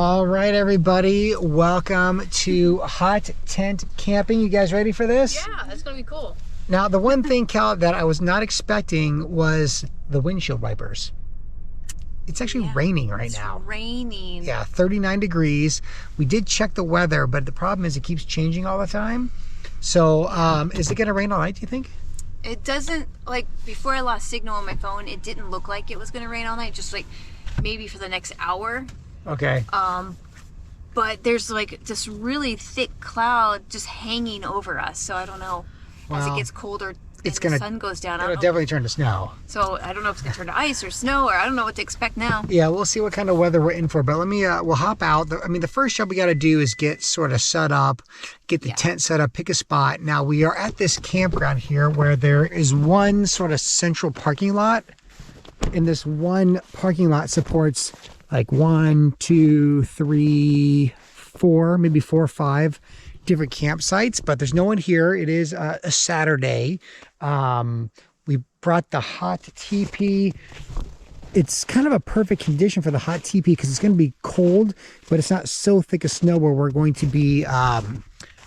All right, everybody, welcome to Hot Tent Camping. You guys ready for this? Yeah, it's gonna be cool. Now, the one thing, Cal, that I was not expecting was the windshield wipers. It's actually raining right now. It's raining. Yeah, 39 degrees. We did check the weather, but the problem is it keeps changing all the time. So, is it gonna rain all night, do you think? It doesn't, like, before I lost signal on my phone, it didn't look like it was gonna rain all night, just like maybe for the next hour. Okay. But there's like this really thick cloud just hanging over us, so I don't know. As it gets colder and the sun goes down, it'll definitely turn to snow. So I don't know if it's gonna turn to ice or snow, or I don't know what to expect now. Yeah, we'll see what kind of weather we're in for. But let me, we'll hop out. The first job we got to do is get sort of set up, get the tent set up, pick a spot. Now we are at this campground here where there is one sort of central parking lot, and this one parking lot supports like 1, 2, 3, 4, maybe 4 or 5 different campsites, but there's no one here. It is a Saturday. We brought the hot teepee. It's kind of a perfect condition for the hot teepee because it's going to be cold, but it's not so thick of snow where we're going to be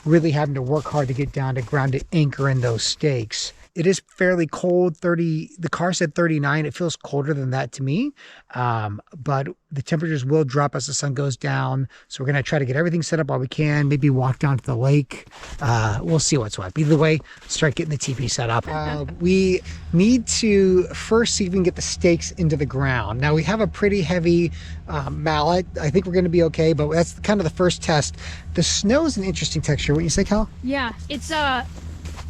really having to work hard to get down to ground to anchor in those stakes. It is fairly cold, 30, the car said 39. It feels colder than that to me, but the temperatures will drop as the sun goes down. So we're going to try to get everything set up while we can, maybe walk down to the lake. We'll see what's what. Either way, start getting the teepee set up. We need to first see if we can get the stakes into the ground. Now we have a pretty heavy mallet. I think we're going to be okay, but that's kind of the first test. The snow is an interesting texture. What do you say, Cal? Yeah, it's what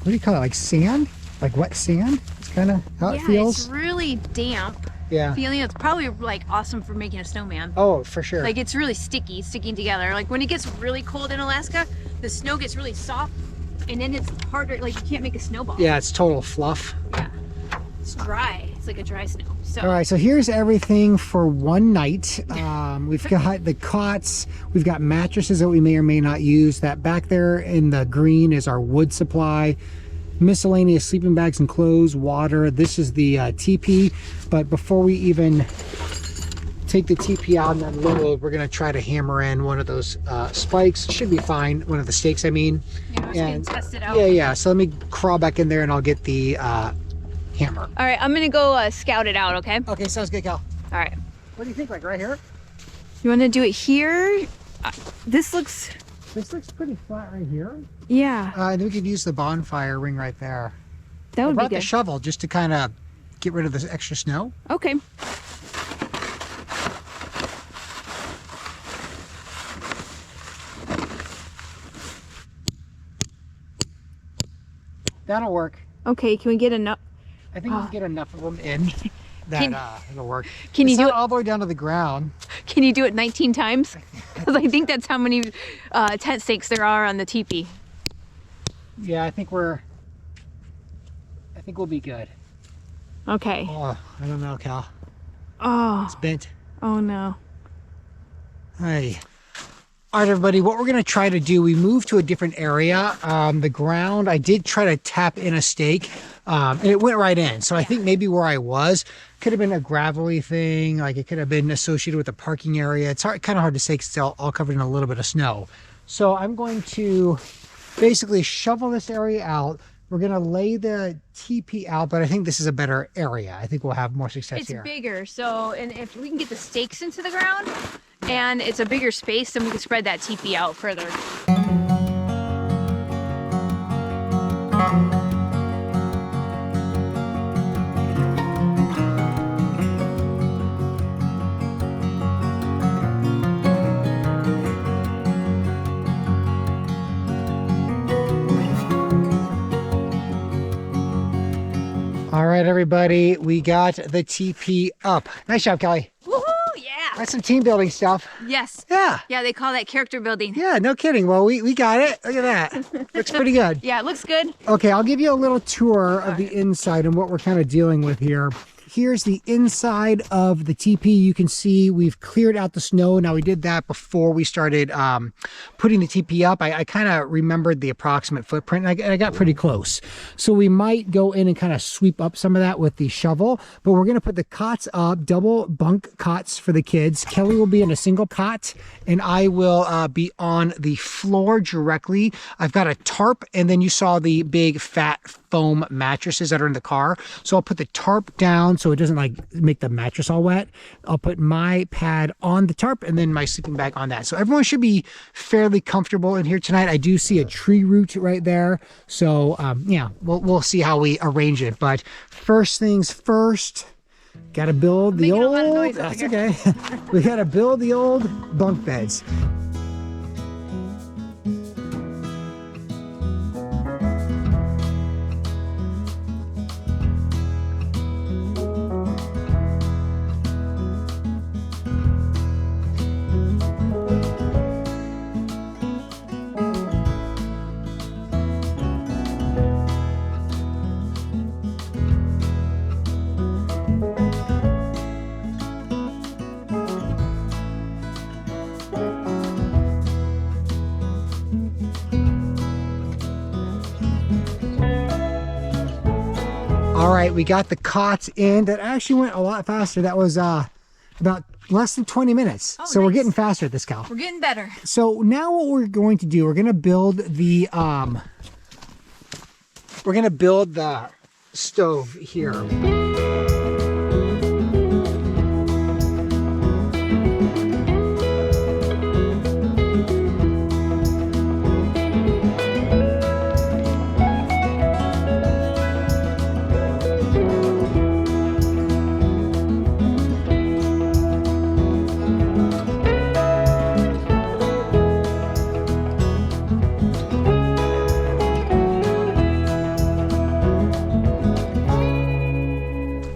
do you call it? Like sand? Like wet sand? It's kind of how it feels. It's really damp. Yeah. Feeling. It's probably like awesome for making a snowman. Oh, for sure. Like it's really sticky, sticking together. Like when it gets really cold in Alaska, the snow gets really soft, and then it's harder. Like you can't make a snowball. Yeah, it's total fluff. Yeah. It's dry. It's like a dry snow. So. All right, so here's everything for one night. We've got the cots. We've got mattresses that we may or may not use. That back there in the green is our wood supply. Miscellaneous sleeping bags and clothes, water. This is the teepee. But before we even take the teepee out and unload, we're going to try to hammer in one of those spikes. Should be fine. One of the stakes, I mean. Yeah, I was going to test it out. Yeah. So let me crawl back in there and I'll get the hammer. All right, I'm going to go scout it out, okay? Okay, sounds good, Cal. All right. What do you think, like right here? You want to do it here? This looks pretty flat right here. Yeah. And we could use the bonfire ring right there. That would be good. The shovel just to kind of get rid of this extra snow. Okay. That'll work. Okay, can we get enough? I think we can get enough of them in that it'll work. Can you do it all the way down to the ground? Can you do it 19 times? Because I think that's how many tent stakes there are on the teepee. Yeah, I think we'll be good. Okay. Oh, I don't know, Cal. Oh. It's bent. Oh no. Hey. All right, everybody, what we're going to try to do, we moved to a different area. The ground, I did try to tap in a stake, and it went right in. So I think maybe where I was could have been a gravelly thing, like it could have been associated with a parking area. It's kind of hard to say because it's all covered in a little bit of snow. So I'm going to basically shovel this area out. We're going to lay the teepee out, but I think this is a better area. I think we'll have more success here. It's bigger, so and if we can get the stakes into the ground, and it's a bigger space, then we can spread that teepee out further. All right, everybody, we got the teepee up. Nice job, Kelly. Woohoo! Yeah. That's some team building stuff. Yes. Yeah. Yeah, they call that character building. Yeah, no kidding. Well, we got it. Look at that. Looks pretty good. Yeah, it looks good. Okay, I'll give you a little tour of the inside and what we're kind of dealing with here. here's the inside of the teepee. You can see we've cleared out the snow. Now we did that before we started putting the teepee up. I kind of remembered the approximate footprint, and I got pretty close. So we might go in and kind of sweep up some of that with the shovel, but we're gonna put the cots up, double bunk cots for the kids. Kelly will be in a single cot, and I will be on the floor directly. I've got a tarp, and then you saw the big fat foam mattresses that are in the car. So I'll put the tarp down so it doesn't like make the mattress all wet. I'll put my pad on the tarp and then my sleeping bag on that. So everyone should be fairly comfortable in here tonight. I do see a tree root right there. So yeah, we'll see how we arrange it. But first things first, gotta build the old, that's okay. We gotta build the old bunk beds. All right, we got the cots in. That actually went a lot faster. That was about less than 20 minutes. Oh, so nice. We're getting faster at this, Cal. We're getting better. So now what we're going to do, we're going to build the stove here.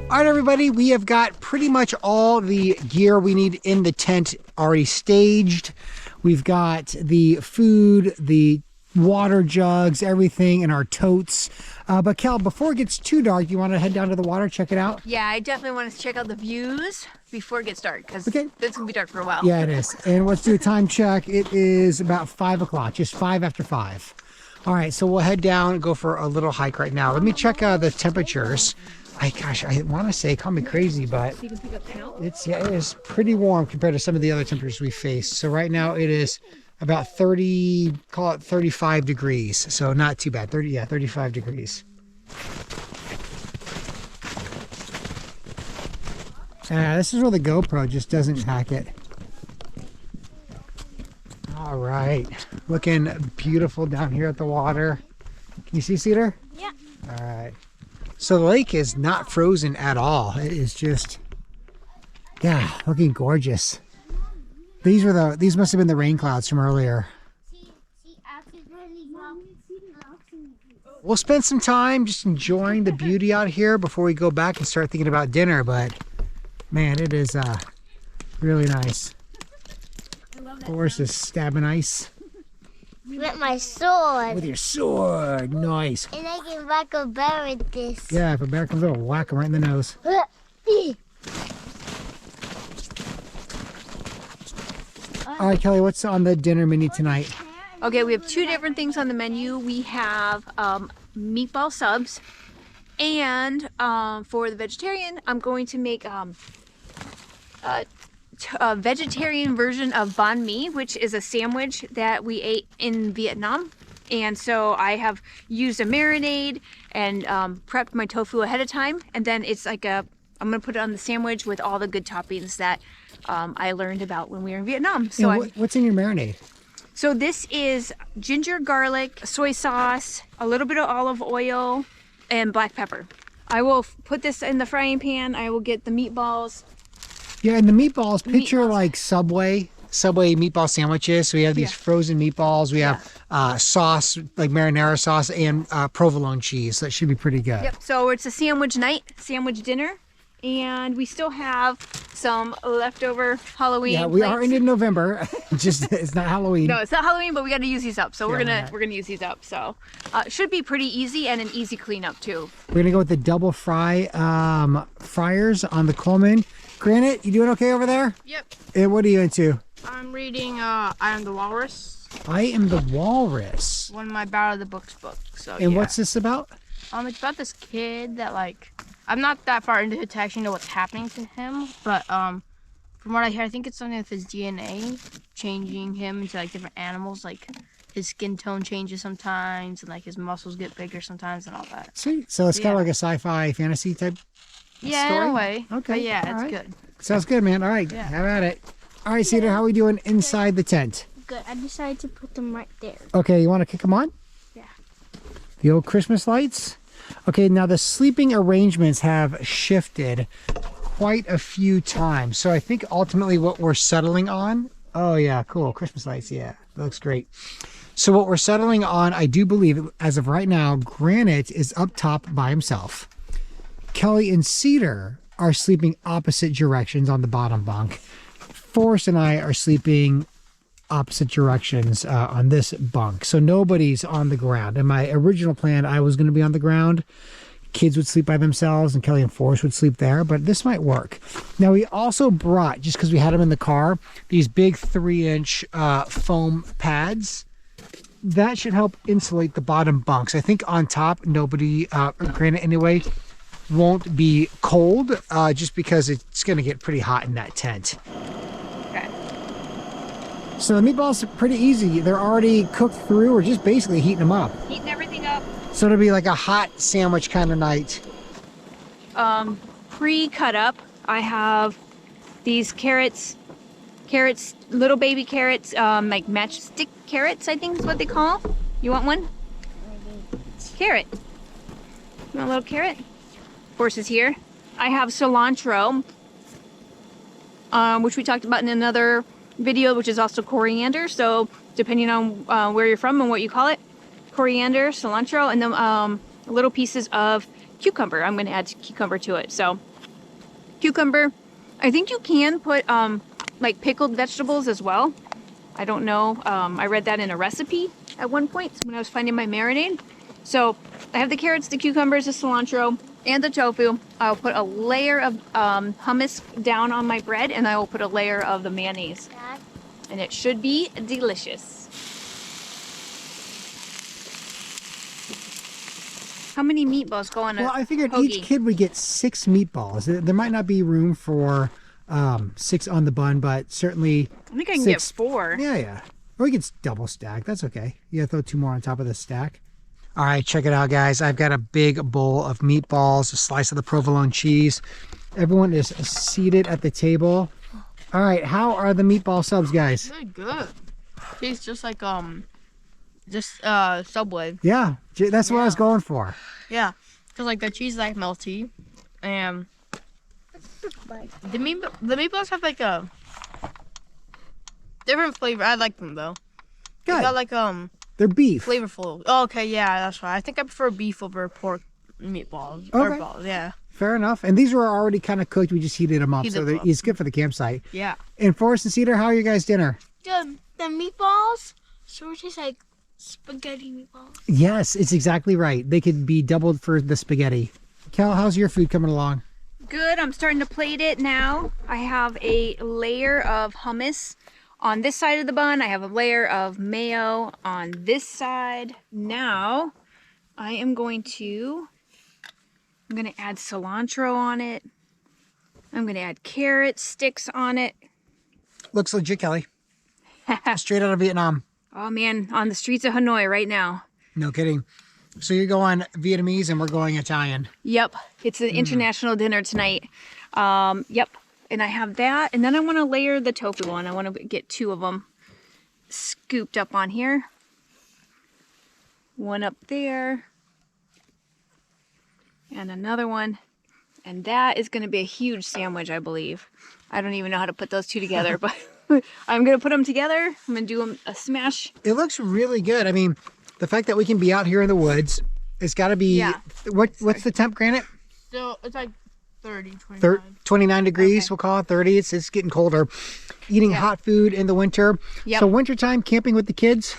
All right, everybody, we have got pretty much all the gear we need in the tent already staged. We've got the food, the water jugs, everything in our totes. But Cal, before it gets too dark, you want to head down to the water, check it out? Yeah, I definitely want to check out the views before it gets dark, because it's going to be dark for a while. Yeah, it is. And let's do a time check. It is about 5 o'clock, just 5 after 5. All right, so we'll head down and go for a little hike right now. Let me check the temperatures. Gosh, I want to say, call me crazy, but So you can pick up count? it is pretty warm compared to some of the other temperatures we faced. So right now it is about 30, call it 35 degrees. So not too bad. 35 degrees. This is where the GoPro just doesn't hack it. All right, looking beautiful down here at the water. Can you see, Cedar? Yeah. All right. So the lake is not frozen at all. It is just, yeah, looking gorgeous. These must have been the rain clouds from earlier. We'll spend some time just enjoying the beauty out here before we go back and start thinking about dinner. But man, it is really nice. Horse is stabbing ice. With my sword. With your sword, nice. And I can whack a bear with this. Yeah, if a bear comes over, whack him right in the nose. All right, Kelly, what's on the dinner menu tonight? Okay, we have 2 different things on the menu. We have meatball subs, and for the vegetarian, I'm going to make a vegetarian version of banh mi, which is a sandwich that we ate in Vietnam. And so I have used a marinade and prepped my tofu ahead of time, and then it's like I'm gonna put it on the sandwich with all the good toppings that I learned about when we were in Vietnam. So what's in your marinade? So this is ginger, garlic, soy sauce, a little bit of olive oil, and black pepper. I will put this in the frying pan. I will get the meatballs. Yeah, and the meatballs, picture like Subway meatball sandwiches. So we have these frozen meatballs. We have sauce, like marinara sauce, and provolone cheese. That should be pretty good. Yep, so it's a sandwich night, sandwich dinner. And we still have some leftover Halloween Yeah, we are plates. into November. Just it's not Halloween. No, it's not Halloween, but we got to use these up. So Yeah, we're gonna use these up. So should be pretty easy and an easy cleanup too. We're gonna go with the double fry fryers on the Coleman. Granite, you doing okay over there? Yep. And what are you into? I'm reading I Am the Walrus, I Am the Walrus. one of my Battle of the Books books. So And yeah. what's this about? It's about this kid that like I'm not that far into it to actually know what's happening to him, but from what I hear, I think it's something with his DNA changing him into like different animals, like his skin tone changes sometimes, and like his muscles get bigger sometimes, and all that. Sweet. So it's kind Yeah. of like a sci-fi fantasy type. Yeah, Story? in a way. Okay, But yeah, all it's right. good. Sounds good, man. All right, Yeah. have at it. All right, Cedar, how are we doing inside the tent? Good. I decided to put them right there. Okay, you want to kick them on? Yeah. The old Christmas lights? Okay, now the sleeping arrangements have shifted quite a few times. So I think ultimately what we're settling on, oh yeah, cool, Christmas lights, yeah, that looks great. So what we're settling on, I do believe, as of right now, Granite is up top by himself. Kelly and Cedar are sleeping opposite directions on the bottom bunk. Forrest and I are sleeping opposite directions on this bunk. So nobody's on the ground. In my original plan, I was going to be on the ground. Kids would sleep by themselves and Kelly and Forrest would sleep there, but this might work. Now we also brought, just because we had them in the car, these big 3-inch foam pads. That should help insulate the bottom bunks. I think on top, nobody, Granite anyway, won't be cold just because it's going to get pretty hot in that tent. Okay. So the meatballs are pretty easy. They're already cooked through. We're just basically heating them up. Heating everything up. So it'll be like a hot sandwich kind of night. Pre-cut up, I have these carrots, little baby carrots, like matchstick carrots, I think is what they call. You want one? Carrot. You want a little carrot? Force is here. I have cilantro, which we talked about in another video, which is also coriander. So depending on where you're from and what you call it, coriander, cilantro, and then little pieces of cucumber. I'm going to add cucumber to it. So cucumber. I think you can put like pickled vegetables as well. I don't know. I read that in a recipe at one point when I was finding my marinade. So I have the carrots, the cucumbers, the cilantro, and the tofu. I'll put a layer of hummus down on my bread, and I will put a layer of the mayonnaise. Dad, And it should be delicious. How many meatballs go on a Well, I figured hoagie? each kid would get 6 meatballs. There might not be room for 6 on the bun, but certainly I think I can 6. get 4. Yeah. Or we could double stack. That's okay. You gotta throw 2 more on top of the stack. All right, check it out, guys. I've got a big bowl of meatballs, a slice of the provolone cheese. Everyone is seated at the table. All right, how are the meatball subs, guys? Really good. Tastes just like Subway. Yeah, that's what I was going for. Yeah, cause like the cheese is like melty, and the meatballs have like a different flavor. I like them though. They Good. got like They're beef. flavorful. Oh, okay, yeah, that's right. I think I prefer beef over pork meatballs or Okay. balls. Yeah, Fair enough. And these were already kind of cooked. We just heated them up, Heated so them up. it's good for the campsite. yeah. And Forrest and Cedar, how are you guys' dinner? the meatballs sort of taste like spaghetti meatballs. Yes, it's exactly right. They could be doubled for the spaghetti. Cal, how's your food coming along? Good. I'm starting to plate it now. I have a layer of hummus on this side of the bun. I have a layer of mayo on this side. Now I am going to add cilantro on it. I'm going to add carrot sticks on it. Looks legit, Kelly. Straight out of Vietnam. Oh man, on the streets of Hanoi right now. No kidding. So you're going Vietnamese and we're going Italian. Yep, it's an international dinner tonight. Yep, and I have that, and then I want to layer the tofu on. I want to get 2 of them scooped up on here. One up there, and another one, and that is going to be a huge sandwich, I believe. I don't even know how to put those 2 together, but I'm going to put them together. I'm going to do them a smash. It looks really good. I mean, the fact that we can be out here in the woods, it's got to be. Yeah. What's the temp, Granite? So it's like 30, 29. 29 degrees, Okay. we'll call it 30. It's getting colder. Eating Yeah. hot food in the winter. Yep. So wintertime camping with the kids.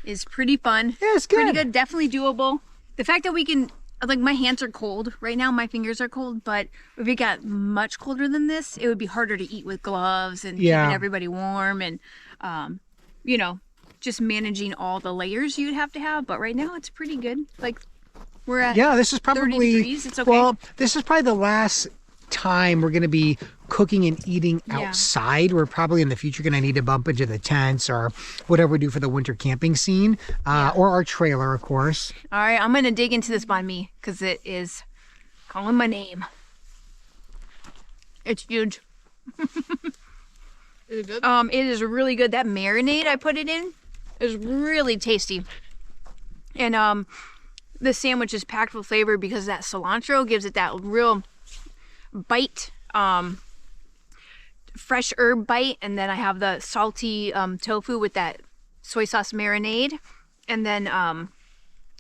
Is pretty fun. Yeah, it's good. Pretty good. Definitely doable. The fact that we can, like, my hands are cold right now. My fingers are cold, but if it got much colder than this, it would be harder to eat with gloves and Yeah. keeping everybody warm and, you know, just managing all the layers you'd have to have. But right now it's pretty good. Like, we're at Yeah, this is 30 probably degrees. It's okay. well, this is probably the last time we're going to be cooking and eating Yeah. outside. We're probably in the future going to need to bump into the tents or whatever we do for the winter camping scene, or our trailer, of course. All right, I'm going to dig into this banh mi because it is calling my name. It's huge. Is it good? It is really good. That marinade I put it in is really tasty. And the sandwich is packed with flavor because that cilantro gives it that real bite, fresh herb bite. And then I have the salty tofu with that soy sauce marinade. And then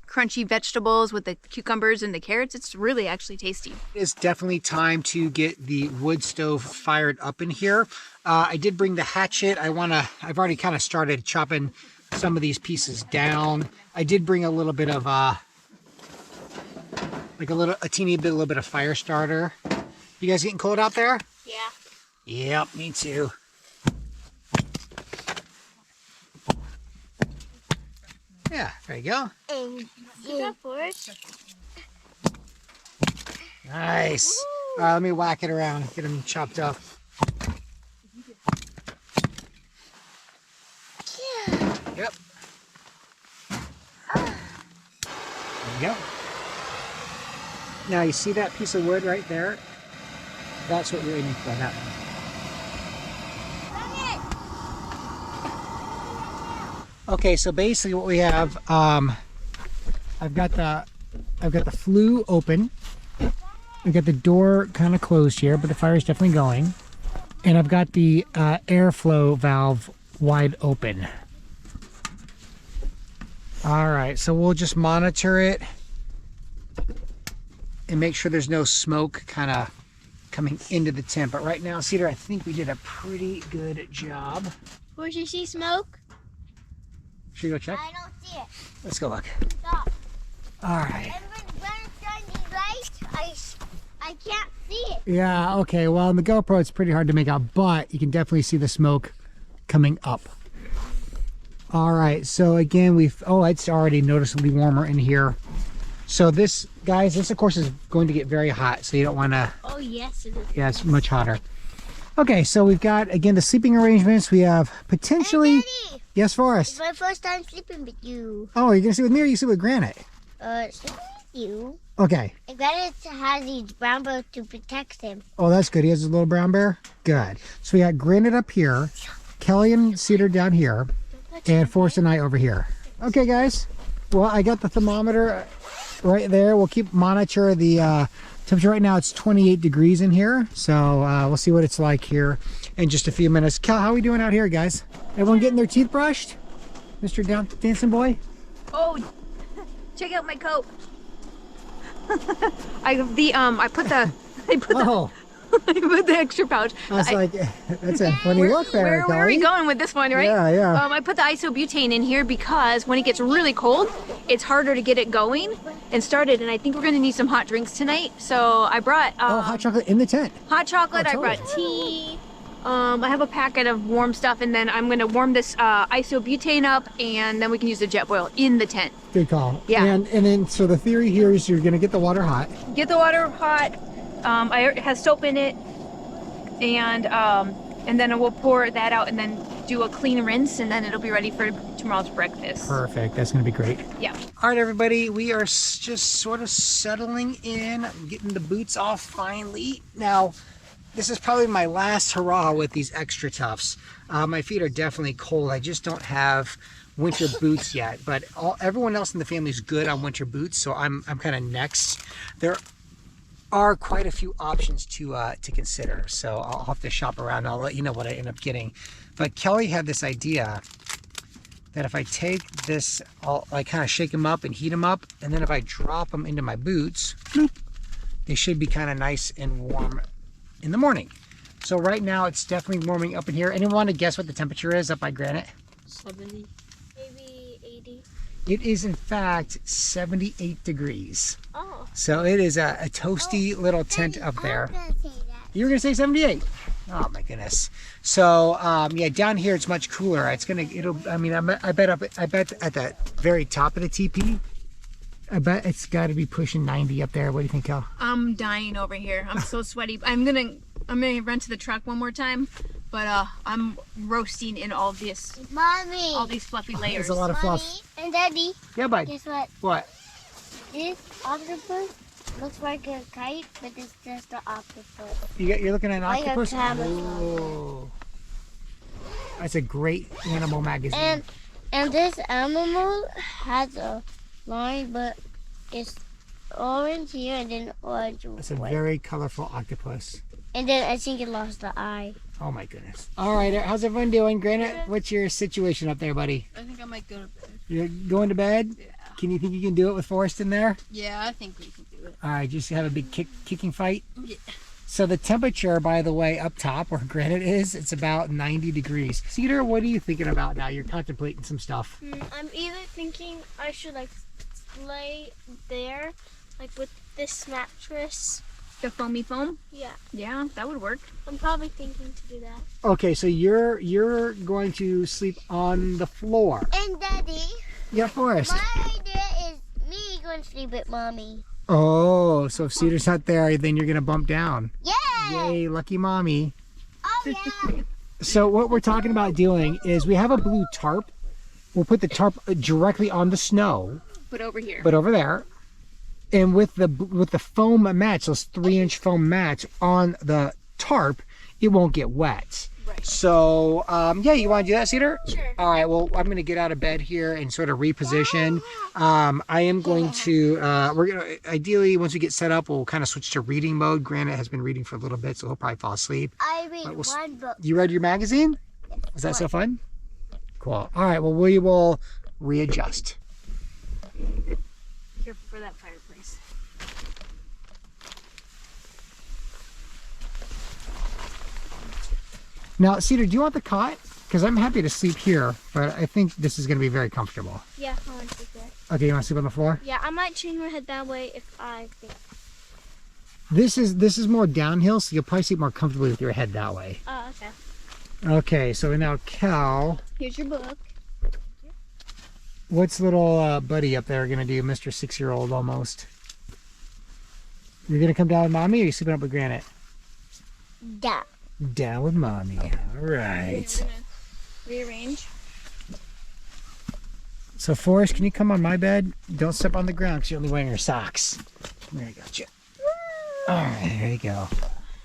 crunchy vegetables with the cucumbers and the carrots. It's really actually tasty. It's definitely time to get the wood stove fired up in here. I did bring the hatchet. I've already kind of started chopping some of these pieces down. I did bring a little bit of a teeny bit, a little bit of fire starter. You guys getting cold out there? Yeah. Yep, me too. Yeah, there you go. And yeah, first. Nice. All right, let me whack it around, get them chopped up. Yeah. Yep. There you go. Now you see that piece of wood right there? That's what you're aiming for, that one. Okay, so basically what we have, I've got the flue open. We've got the door kind of closed here, but the fire is definitely going. And I've got the airflow valve wide open. All right, so we'll just monitor it and make sure there's no smoke kind of coming into the tent. But right now, Cedar, I think we did a pretty good job. Where'd you see smoke? Should we go check? I don't see it. Let's go look. Stop. All right. And when it's on these lights, I can't see it. Yeah, okay. Well, on the GoPro, it's pretty hard to make out, but you can definitely see the smoke coming up. All right. So again, it's already noticeably warmer in here. So this, guys, this of course is going to get very hot. So you don't want to, Oh, yes, it is. yeah, it's much hotter. Okay. So we've got, again, the sleeping arrangements. We have potentially, Daddy, yes, it's Forrest. my first time sleeping with you. Oh, you're going to sleep with me or you sleep with Granite? Sleeping with you. Okay. And Granite has these brown bears to protect him. Oh, that's good. He has his little brown bear. Good. So we got Granite up here, Kelly and Cedar down here, and Forrest and I over here. Okay, guys. Well, I got the thermometer right there. We'll keep monitor the temperature. Right now it's 28 degrees in here. So we'll see what it's like here in just a few minutes. Kel, how are we doing out here, guys? Everyone getting their teeth brushed? Mr. Dancing Boy? Oh, check out my coat. I put the Oh, I put the extra pouch. I was like, that's a funny look there, Where are we Kelly. going with this one, right? Yeah, yeah. I put the isobutane in here because when it gets really cold, it's harder to get it going and started. And I think we're going to need some hot drinks tonight. So I brought Hot chocolate in the tent. hot chocolate. I totally. brought tea. I have a packet of warm stuff, and then I'm going to warm this isobutane up, and then we can use the jet boil in the tent. Good call. Yeah. And then, so the theory here is you're going to get the water hot. Get the water hot. It has soap in it, and then we'll pour that out and then do a clean rinse, and then it'll be ready for tomorrow's breakfast. Perfect. That's going to be great. Yeah. All right, everybody. We are just sort of settling in, getting the boots off finally. Now, this is probably my last hurrah with these extra toughs. My feet are definitely cold. I just don't have winter boots yet, but everyone else in the family is good on winter boots, so I'm kind of next. There are quite a few options to consider, so I'll have to shop around and I'll let you know what I end up getting. But Kelly had this idea that if I take this, I kind of shake them up and heat them up, and then if I drop them into my boots, bloop, they should be kind of nice and warm in the morning. So right now it's definitely warming up in here. Anyone want to guess what the temperature is up by Granite? 70. Maybe 80. It is in fact 78 degrees. Oh. So it is a toasty little tent up there. I'm gonna say that. You were gonna say 78? Oh my goodness. So yeah, down here it's much cooler. I bet at the very top of the teepee, I bet it's got to be pushing 90 up there. What do you think, Kel? I'm dying over here. I'm so sweaty. I'm gonna run to the truck one more time, but I'm roasting in all these Mommy. fluffy layers. There's a lot of fluff. Mommy and Daddy, Yeah, bud. guess what? What? This octopus looks like a kite, but it's just an octopus. You're looking at an Like a octopus? camouflage. Oh. That's a great animal magazine. And this animal has a line, but it's orange here and then orange. It's a white. very colorful octopus. And then I think it lost the eye. Oh my goodness. All right, how's everyone doing? Granite, what's your situation up there, buddy? I think I might go to bed. You're going to bed? Yeah. Can you think you can do it with Forrest in there? Yeah, I think we can do it. All right, just have a big kicking fight. Yeah. So the temperature, by the way, up top where Granite is, it's about 90 degrees. Cedar, what are you thinking about now? You're contemplating some stuff. I'm either thinking I should like lay there, like with this mattress. The foamy foam? Yeah, Yeah, that would work. I'm probably thinking to do that. Okay, so you're going to sleep on the floor. And Daddy, Yeah, Forrest. my idea is me going to sleep with Mommy. Oh, so if Cedar's not there, then you're gonna bump down. Yeah! Yay, lucky mommy. Oh yeah! So what we're talking about doing is we have a blue tarp. We'll put the tarp directly on the snow, But over here. but over there. And with the foam mats, those 3-inch foam mats on the tarp, it won't get wet. Right. So yeah, you want to do that, Cedar? Sure. All right. Well, I'm gonna get out of bed here and sort of reposition. I am going to. We're gonna ideally once we get set up, we'll kind of switch to reading mode. Granite has been reading for a little bit, so he'll probably fall asleep. I read But we'll one book. You read your magazine? Was that so fun? Cool. All right. Well, we will readjust. Careful for that fireplace. Now, Cedar, do you want the cot? Because I'm happy to sleep here, but I think this is going to be very comfortable. Yeah, I want to sleep there. Okay, you want to sleep on the floor? Yeah, I might turn my head that way if I think. This is more downhill, so you'll probably sleep more comfortably with your head that way. Oh, okay. Okay, so now Cal, Here's your book. what's little buddy up there going to do, Mr. 6-year-old almost? You're going to come down with mommy, or are you sleeping up with Granite? Yeah. Down with mommy. All right. Rearrange. So Forrest, can you come on my bed? Don't step on the ground because you're only wearing your socks. There, I got you. All right, there you go.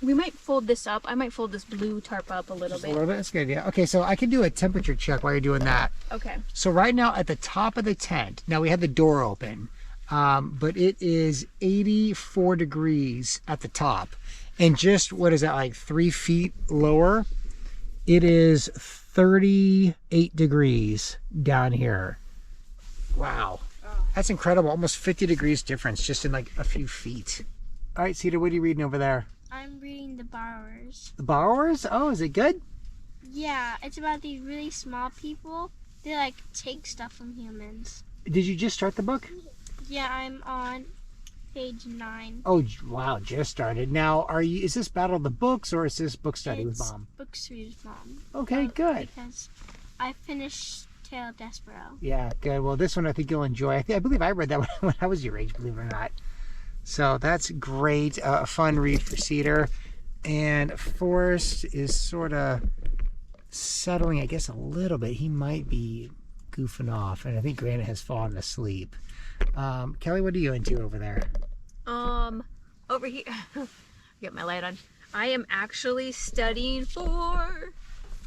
We might fold this up. I might fold this blue tarp up a little Just a bit. little bit. That's good. Yeah. Okay, so I can do a temperature check while you're doing that. Okay. So right now at the top of the tent, now we had the door open, but it is 84 degrees at the top. And just, what is that, like 3 feet lower? It is 38 degrees down here. Wow. That's incredible. Almost 50 degrees difference just in like a few feet. All right, Cedar, what are you reading over there? I'm reading The Borrowers. The Borrowers? Oh, is it good? Yeah, it's about these really small people. They like take stuff from humans. Did you just start the book? Yeah, I'm on page 9. Oh, wow, just started. Now, is this Battle of the Books or is this book study with It's Mom? Book Study with Mom. Okay, good. Because I finished Tale of Despero. Yeah, good. Well, this one I think you'll enjoy. I believe I read that one when I was your age, believe it or not. So that's great. A fun read for Cedar. And Forrest is sort of settling, I guess, a little bit. He might be goofing off, and I think Granite has fallen asleep. Kelly, what are you into over there? Over here. Get my light on. I am actually studying for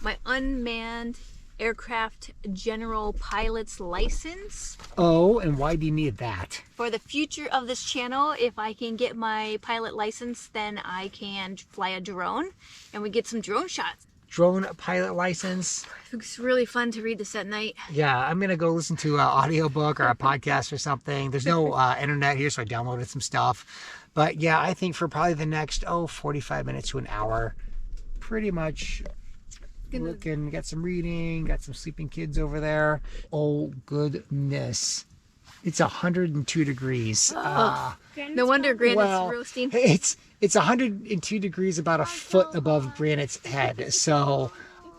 my unmanned aircraft general pilot's license. Oh, and why do you need that? For the future of this channel, if I can get my pilot license, then I can fly a drone and we get some drone shots. drone pilot license. It's really fun to read this at night. Yeah, I'm gonna go listen to an audiobook or a podcast or something. There's no internet here, so I downloaded some stuff. But yeah, I think for probably the next 45 minutes to an hour, pretty much looking. Got some reading, got some sleeping kids over there. Oh goodness, it's 102 degrees. No wonder Granite's roasting. It's 102 degrees, about a foot above Granite's head. So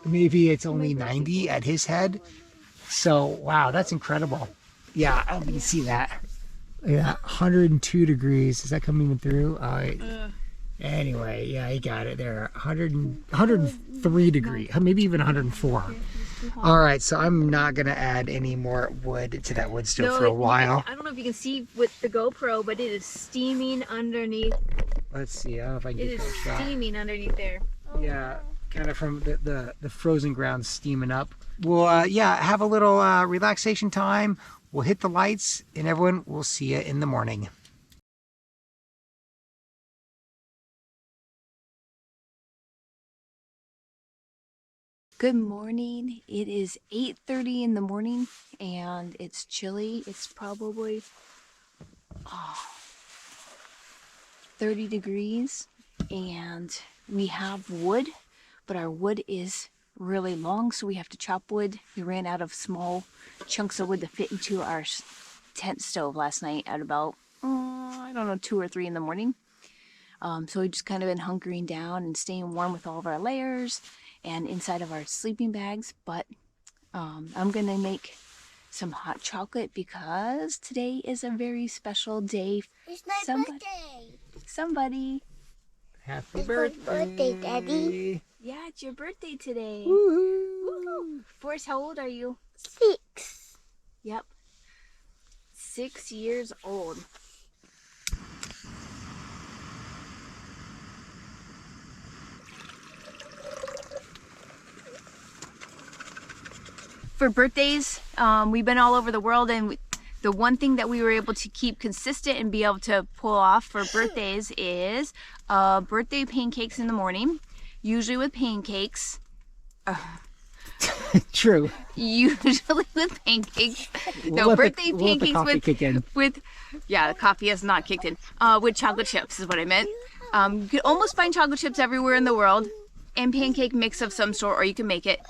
maybe it's only 90 at his head. So wow, that's incredible. Yeah, I don't think you see that. Yeah, 102 degrees. Is that coming through? All right. Anyway, yeah, he got it there. 103 degrees, maybe even 104. All right, so I'm not gonna add any more wood to that wood stove for a while. I don't know if you can see with the GoPro, but it is steaming underneath. Let's see. I don't know if I can It get is that shot. steaming underneath there. Yeah, kind of from the frozen ground steaming up. We'll have a little relaxation time. We'll hit the lights, and everyone will see you in the morning. Good morning. It is 8:30 in the morning and it's chilly. It's probably 30 degrees and we have wood, but our wood is really long, so we have to chop wood. We ran out of small chunks of wood to fit into our tent stove last night at about, 2 or 3 in the morning. So we've just kind of been hunkering down and staying warm with all of our layers and inside of our sleeping bags. But I'm gonna make some hot chocolate because today is a very special day. It's my birthday. Happy It's my birthday, birthday, Daddy. Yeah, it's your birthday today. Woohoo. Woo-hoo. Forrest, how old are you? 6. Yep. 6 years old. For birthdays, we've been all over the world, and the one thing that we were able to keep consistent and be able to pull off for birthdays is birthday pancakes in the morning, usually with pancakes. True. Usually with pancakes. No, We'll let birthday the pancakes coffee kick in. with the coffee has not kicked in. With chocolate chips is what I meant. You could almost find chocolate chips everywhere in the world, and pancake mix of some sort, or you can make it.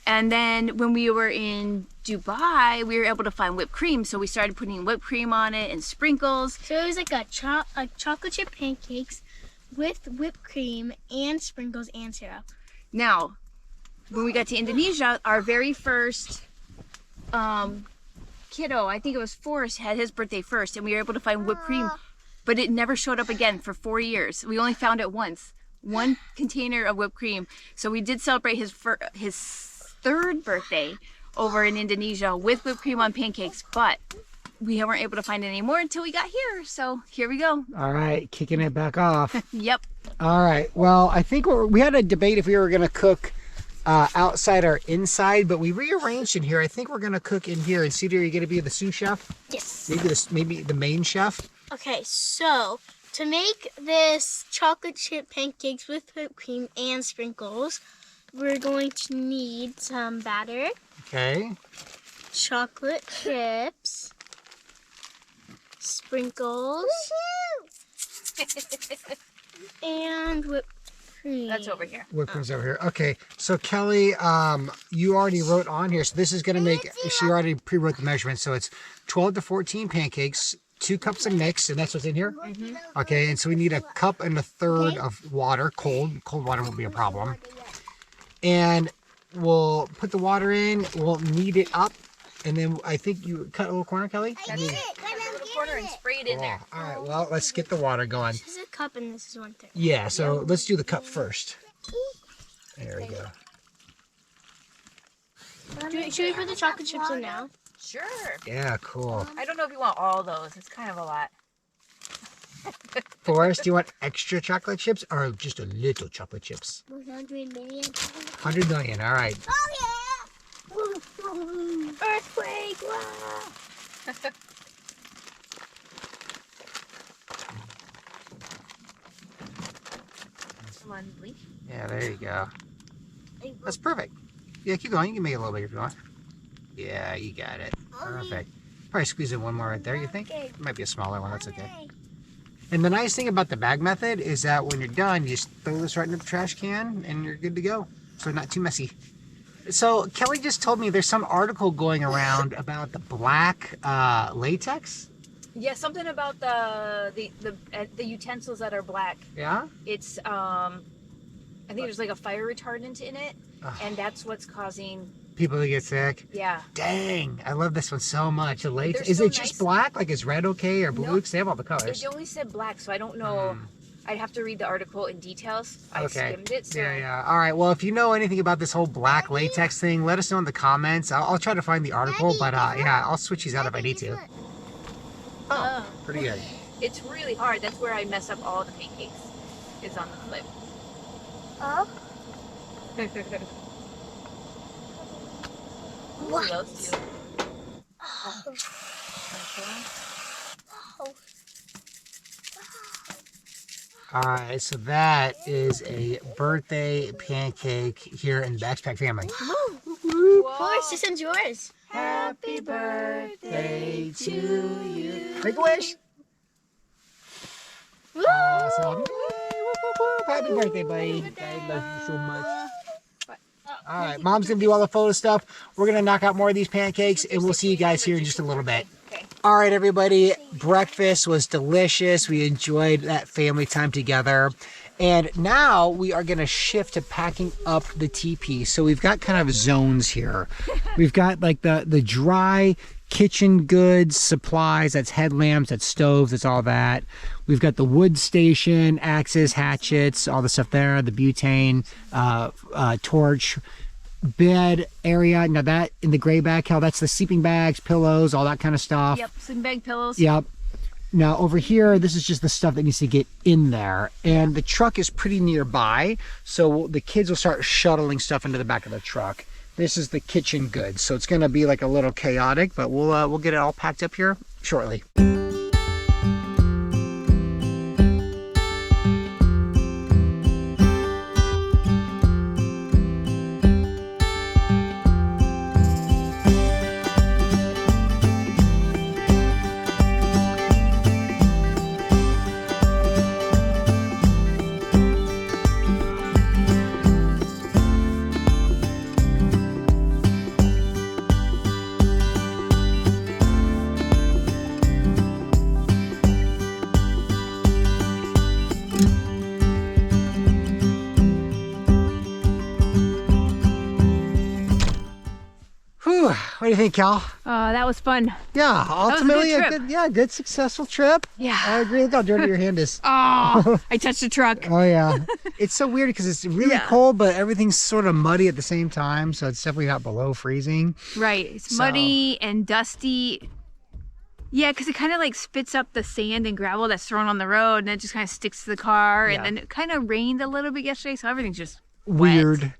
And then when we were in Dubai, we were able to find whipped cream, so we started putting whipped cream on it and sprinkles. So it was like a chocolate chip pancakes with whipped cream and sprinkles and syrup. Now, when we got to Indonesia, our very first kiddo, I think it was Forrest, had his birthday first, and we were able to find whipped cream, but it never showed up again for 4 years. We only found it once, one container of whipped cream. So we did celebrate his third birthday over in Indonesia with whipped cream on pancakes, but we weren't able to find it anymore until we got here. So here we go. All right, kicking it back off. Yep. All right. Well, I think we had a debate if we were going to cook outside or inside, but we rearranged in here. I think we're going to cook in here. And Cedar, are you going to be the sous chef? Yes. Maybe the main chef? Okay, so to make this chocolate chip pancakes with whipped cream and sprinkles, we're going to need some batter, Okay. chocolate chips, sprinkles, and whipped cream. That's over here. Whipped cream's over here. Okay. So Kelly, you already wrote on here. So this is going to make, she already pre-wrote the measurements. So it's 12 to 14 pancakes, 2 cups of mix, and that's what's in here? Mm-hmm. Okay. And so we need a cup and a third of water. Cold water won't be a problem. And we'll put the water in, we'll knead it up, and then I think you cut a little corner, Kelly? Cut the corner and spray it in there. All right, well, let's get the water going. This is a cup and this is 1/3. Yeah, so let's do the cup first. There we go. Should we put the chocolate chips in now? Sure. Yeah, cool. I don't know if you want all those. It's kind of a lot. Forrest, do you want extra chocolate chips or just a little chocolate chips? 100 million. 100 million, all right. Oh yeah! Earthquake! Wow! Come on, Lee. Yeah, there you go. That's perfect. Yeah, keep going. You can make it a little bigger if you want. Yeah, you got it. Perfect. Probably squeeze in one more right there, you think? It might be a smaller one. That's okay. And the nice thing about the bag method is that when you're done, you just throw this right in the trash can and you're good to go. So not too messy. So Kelly just told me there's some article going around about the black latex. Yeah, something about the utensils that are black. Yeah? It's I think there's like a fire retardant in it, and that's what's causing people to get sick. Yeah. Dang, I love this one so much. The latex. They're Is so it just black? Like is red okay or blue? Nope. Because they have all the colors. It only said black, so I don't know. I'd have to read the article in details. I skimmed it. So. Yeah. All right. Well, if you know anything about this whole black latex thing, let us know in the comments. I'll try to find the article, but yeah, I'll switch these out if I need to. Oh, pretty good. It's really hard. That's where I mess up all the pancakes. Is on the flip. Oh. What? Those two. All right, so that is a birthday pancake here in the Backpack family. Of course, this one's yours. Happy birthday to you. Make a wish. Awesome. Happy birthday, buddy. I love you so much. All right, Mom's going to do all the photo stuff. We're going to knock out more of these pancakes, and we'll see you guys here in just a little bit. All right, everybody. Breakfast was delicious. We enjoyed that family time together. And now we are going to shift to packing up the teepee. So we've got kind of zones here. We've got like the dry kitchen goods, supplies, that's headlamps, that's stoves, that's all that. We've got the wood station, axes, hatchets, all the stuff there, the butane, torch, bed area. Now that in the gray bag, Cal, that's the sleeping bags, pillows, all that kind of stuff. Yep, sleeping bag, pillows. Yep. Now over here, this is just the stuff that needs to get in there. And the truck is pretty nearby, so the kids will start shuttling stuff into the back of the truck. This is the kitchen goods, so it's gonna be like a little chaotic, but we'll get it all packed up here shortly. What do you think, Cal? That was fun. Yeah, ultimately a good trip. good successful trip. Yeah. I agree. Look how dirty your hand is. Oh, I touched the truck. Oh yeah. It's so weird because it's really cold, but everything's sort of muddy at the same time, so it's definitely not below freezing. Right. It's muddy and dusty. Yeah, because it kind of like spits up the sand and gravel that's thrown on the road, and it just kind of sticks to the car. And then it kind of rained a little bit yesterday, so everything's just weird. wet.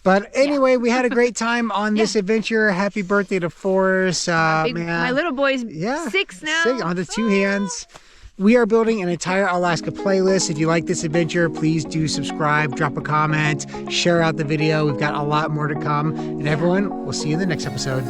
But anyway, we had a great time on this adventure. Happy birthday to Forrest. Man. My little boy's 6 now. 6 on the 2 hands. We are building an entire Alaska playlist. If you like this adventure, please do subscribe, drop a comment, share out the video. We've got a lot more to come. And everyone, we'll see you in the next episode.